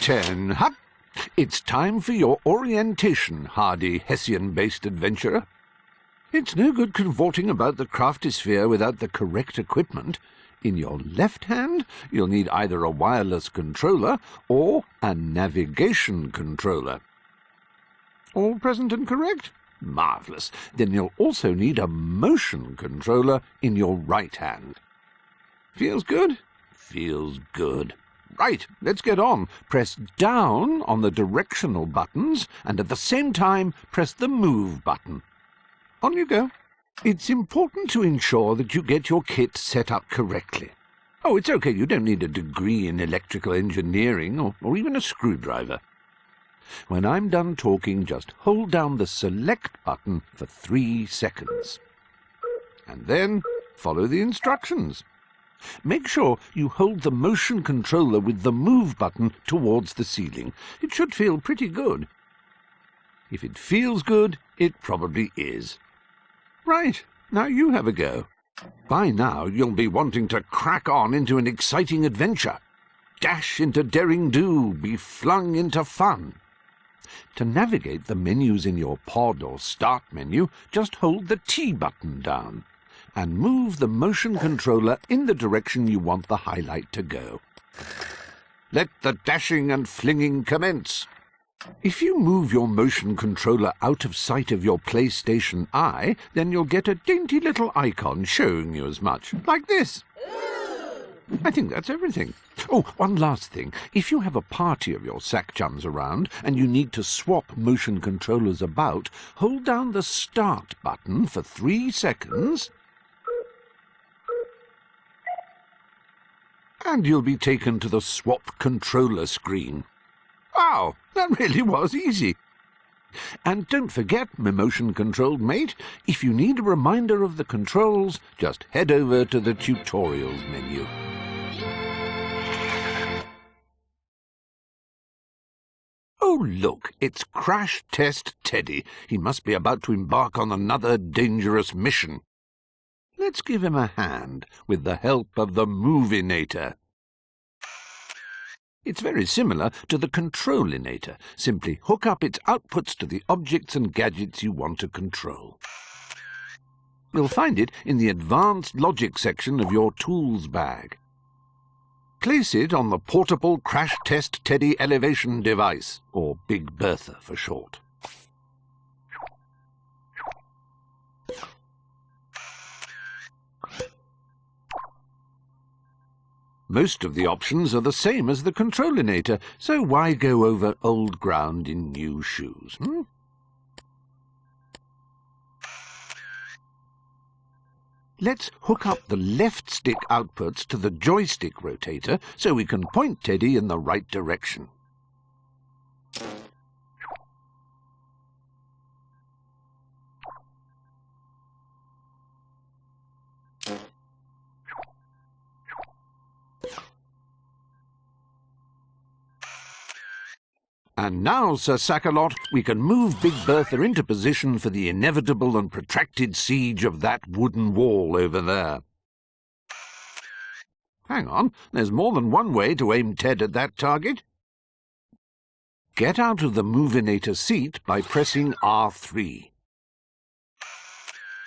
10, hop! It's time for your orientation, hardy Hessian-based adventurer. It's no good cavorting about the crafty sphere without the correct equipment. In your left hand, you'll need either a wireless controller or a navigation controller. All present and correct? Marvellous. Then you'll also need a motion controller in your right hand. Feels good? Feels good. Right, let's get on. Press down on the directional buttons and at the same time press the move button. On you go. It's important to ensure that you get your kit set up correctly. Oh, it's okay, you don't need a degree in electrical engineering or even a screwdriver. When I'm done talking, just hold down the select button for 3 seconds. And then follow the instructions. Make sure you hold the motion controller with the move button towards the ceiling. It should feel pretty good. If it feels good, it probably is. Right, now you have a go. By now you'll be wanting to crack on into an exciting adventure. Dash into daring-do, be flung into fun. To navigate the menus in your pod or start menu, just hold the T button down and move the motion controller in the direction you want the highlight to go. Let the dashing and flinging commence. If you move your motion controller out of sight of your PlayStation Eye, then you'll get a dainty little icon showing you as much, like this. I think that's everything. Oh, one last thing. If you have a party of your sack chums around and you need to swap motion controllers about, hold down the Start button for 3 seconds, and you'll be taken to the swap controller screen. Wow, that really was easy. And don't forget, my motion-controlled mate, if you need a reminder of the controls, just head over to the Tutorials menu. Oh, look, it's Crash Test Teddy. He must be about to embark on another dangerous mission. Let's give him a hand with the help of the Movinator. It's very similar to the Controlinator. Simply hook up its outputs to the objects and gadgets you want to control. You'll find it in the Advanced Logic section of your Tools bag. Place it on the portable Crash Test Teddy elevation device, or Big Bertha for short. Most of the options are the same as the Controlinator, so why go over old ground in new shoes? Let's hook up the left stick outputs to the joystick rotator so we can point Teddy in the right direction. And now, Sir Sakalot, we can move Big Bertha into position for the inevitable and protracted siege of that wooden wall over there. Hang on, there's more than one way to aim Ted at that target. Get out of the Movinator seat by pressing R3.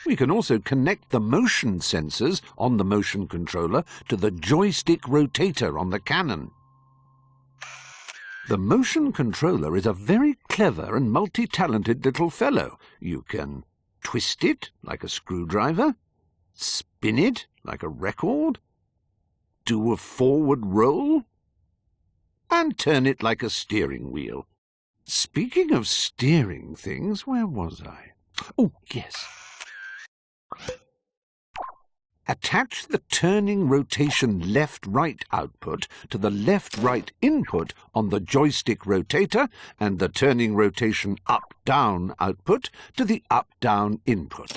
We can also connect the motion sensors on the motion controller to the joystick rotator on the cannon. The motion controller is a very clever and multi-talented little fellow. You can twist it like a screwdriver, spin it like a record, do a forward roll, and turn it like a steering wheel. Speaking of steering things, where was I? Oh, yes. Attach the turning rotation left-right output to the left-right input on the joystick rotator and the turning rotation up-down output to the up-down input.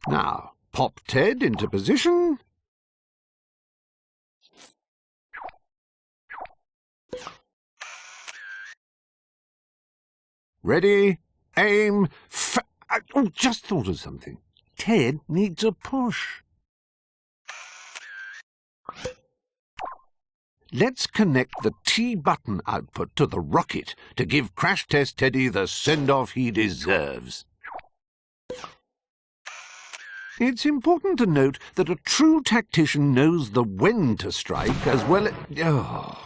Now, pop Ted into position. Ready? Aim, just thought of something. Ted needs a push. Let's connect the T-button output to the rocket to give Crash Test Teddy the send-off he deserves. It's important to note that a true tactician knows the when to strike as well as... Oh,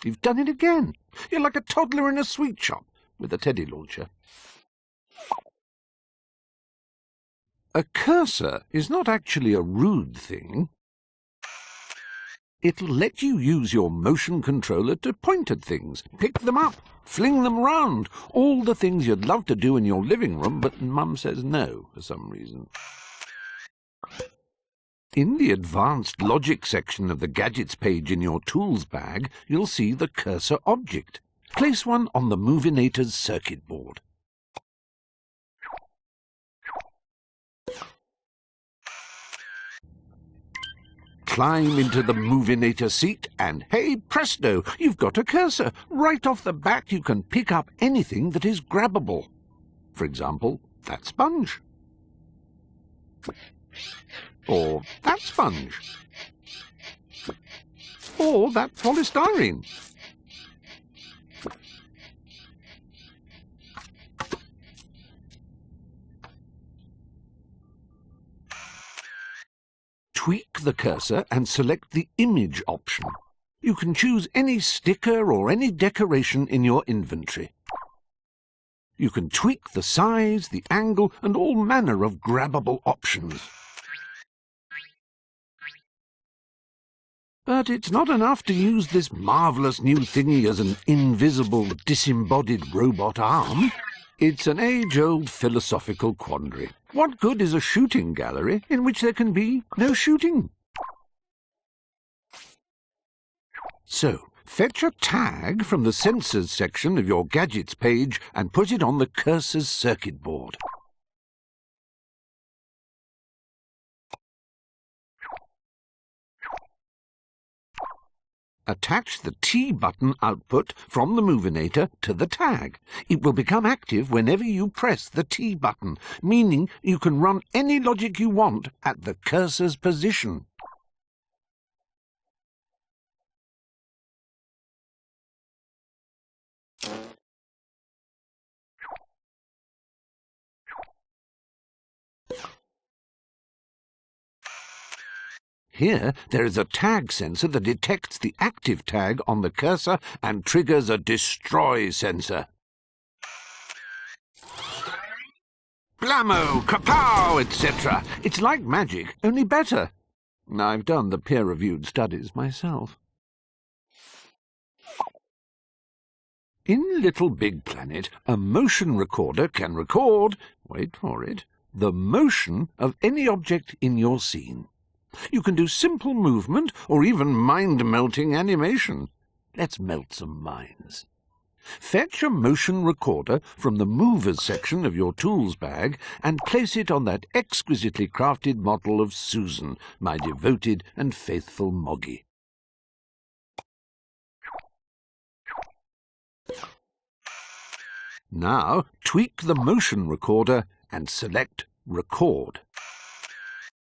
you've done it again. You're like a toddler in a sweet shop with a teddy launcher. A cursor is not actually a rude thing. It'll let you use your motion controller to point at things, pick them up, fling them round, all the things you'd love to do in your living room, but Mum says no for some reason. In the advanced logic section of the gadgets page in your tools bag, you'll see the cursor object. Place one on the Movinator's circuit board. Climb into the Movinator seat and, hey presto, you've got a cursor. Right off the bat you can pick up anything that is grabbable. For example, that sponge. Or that sponge. Or that polystyrene. Tweak the cursor and select the image option. You can choose any sticker or any decoration in your inventory. You can tweak the size, the angle, and all manner of grabbable options. But it's not enough to use this marvellous new thingy as an invisible, disembodied robot arm. It's an age-old philosophical quandary. What good is a shooting gallery in which there can be no shooting? So, fetch a tag from the Sensors section of your Gadgets page and put it on the cursor's circuit board. Attach the T-button output from the Movinator to the tag. It will become active whenever you press the T-button, meaning you can run any logic you want at the cursor's position. Here, there is a tag sensor that detects the active tag on the cursor and triggers a destroy sensor. Blammo, kapow, etc. It's like magic, only better. I've done the peer-reviewed studies myself. In Little Big Planet, a motion recorder can record, wait for it, the motion of any object in your scene. You can do simple movement or even mind-melting animation. Let's melt some minds. Fetch a motion recorder from the Movers section of your tools bag and place it on that exquisitely crafted model of Susan, my devoted and faithful Moggy. Now tweak the motion recorder and select Record.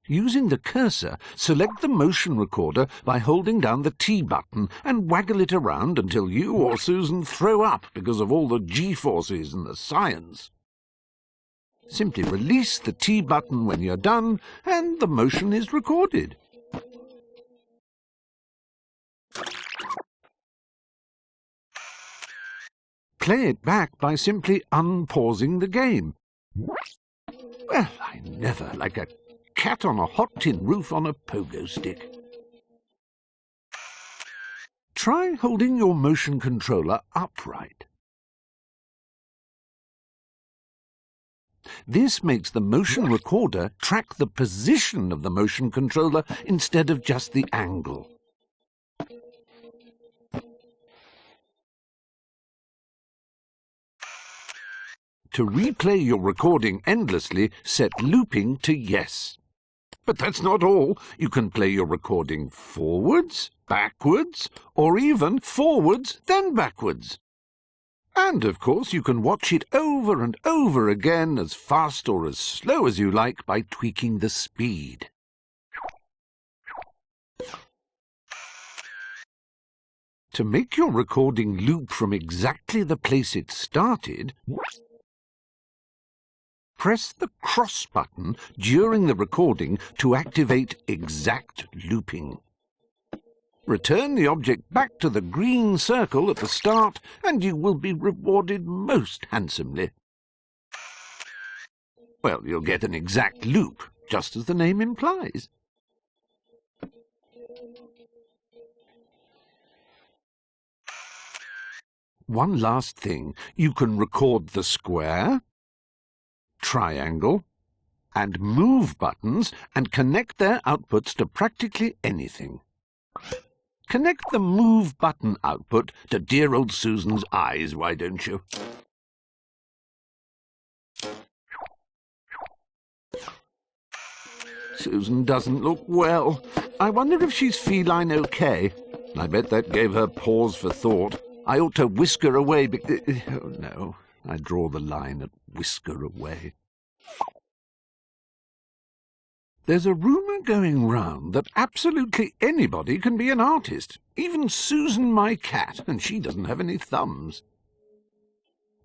Using the cursor, select the motion recorder by holding down the T button and waggle it around until you or Susan throw up because of all the G-forces and the science. Simply release the T button when you're done, and the motion is recorded. Play it back by simply unpausing the game. Well, I never, like a cat on a hot tin roof on a pogo stick. Try holding your motion controller upright. This makes the motion recorder track the position of the motion controller instead of just the angle. To replay your recording endlessly, set looping to yes. But that's not all. You can play your recording forwards, backwards, or even forwards, then backwards. And, of course, you can watch it over and over again as fast or as slow as you like by tweaking the speed. To make your recording loop from exactly the place it started, press the cross button during the recording to activate exact looping. Return the object back to the green circle at the start and you will be rewarded most handsomely. Well, you'll get an exact loop, just as the name implies. One last thing, you can record the square, triangle, and move buttons and connect their outputs to practically anything. Connect the move button output to dear old Susan's eyes, why don't you? Susan doesn't look well. I wonder if she's feline okay. I bet that gave her pause for thought. I ought to whisk her away, oh no, I draw the line at whisk her away. There's a rumour going round that absolutely anybody can be an artist, even Susan my cat, and she doesn't have any thumbs.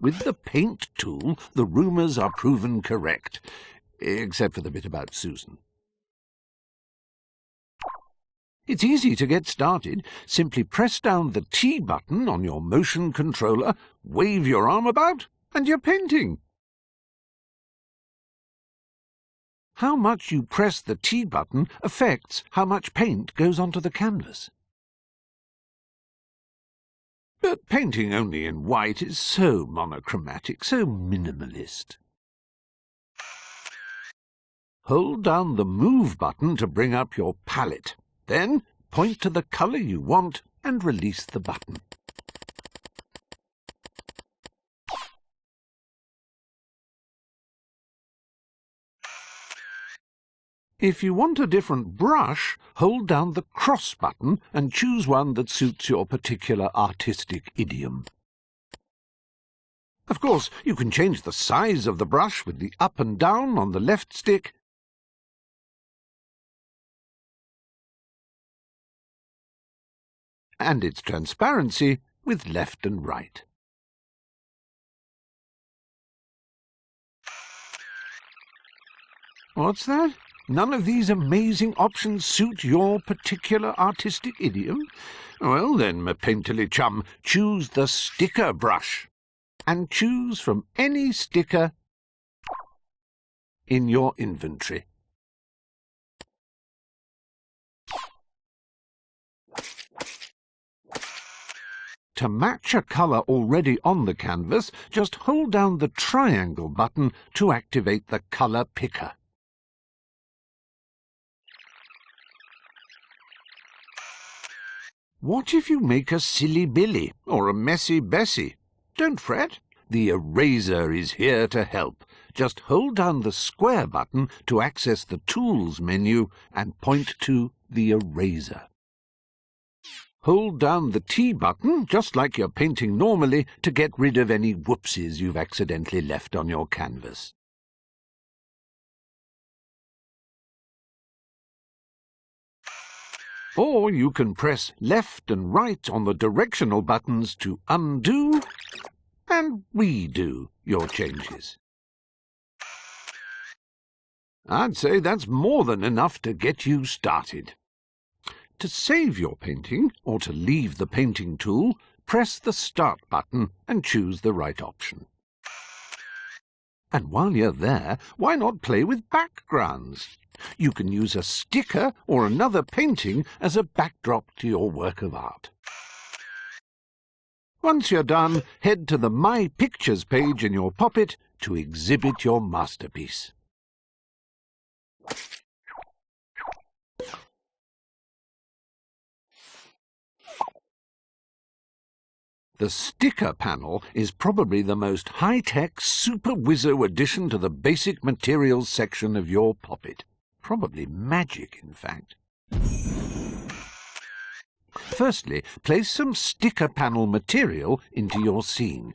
With the paint tool, the rumours are proven correct, except for the bit about Susan. It's easy to get started. Simply press down the T button on your motion controller, wave your arm about, and you're painting. How much you press the T button affects how much paint goes onto the canvas. But painting only in white is so monochromatic, so minimalist. Hold down the Move button to bring up your palette. Then point to the colour you want and release the button. If you want a different brush, hold down the cross button and choose one that suits your particular artistic idiom. Of course, you can change the size of the brush with the up and down on the left stick, and its transparency with left and right. What's that? None of these amazing options suit your particular artistic idiom? Well then, my painterly chum, choose the sticker brush, and choose from any sticker in your inventory. To match a colour already on the canvas, just hold down the triangle button to activate the colour picker. What if you make a silly Billy or a messy Bessie? Don't fret, the eraser is here to help. Just hold down the square button to access the Tools menu and point to the eraser. Hold down the T button, just like you're painting normally, to get rid of any whoopsies you've accidentally left on your canvas. Or you can press left and right on the directional buttons to undo and redo your changes. I'd say that's more than enough to get you started. To save your painting, or to leave the painting tool, press the Start button and choose the right option. And while you're there, why not play with backgrounds? You can use a sticker or another painting as a backdrop to your work of art. Once you're done, head to the My Pictures page in your Poppet to exhibit your masterpiece. The sticker panel is probably the most high-tech, super-wizzo addition to the basic materials section of your Poppet. Probably magic, in fact. Firstly, place some sticker panel material into your scene.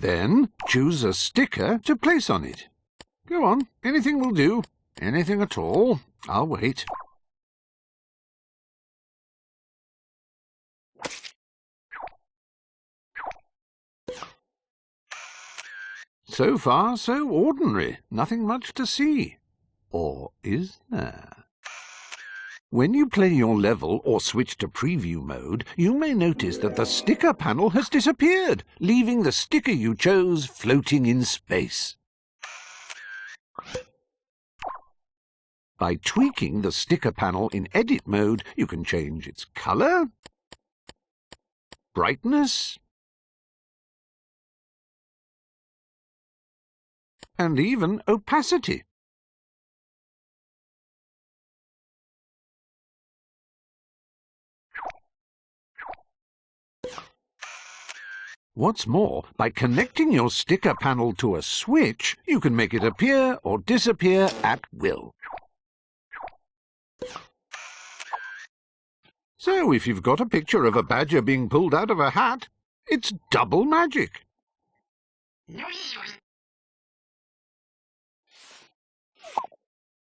Then choose a sticker to place on it. Go on, anything will do. Anything at all. I'll wait. So far, so ordinary. Nothing much to see. Or is there? When you play your level or switch to preview mode, you may notice that the sticker panel has disappeared, leaving the sticker you chose floating in space. By tweaking the sticker panel in edit mode, you can change its color, brightness, and even opacity. What's more, by connecting your sticker panel to a switch, you can make it appear or disappear at will. So if you've got a picture of a badger being pulled out of a hat, it's double magic.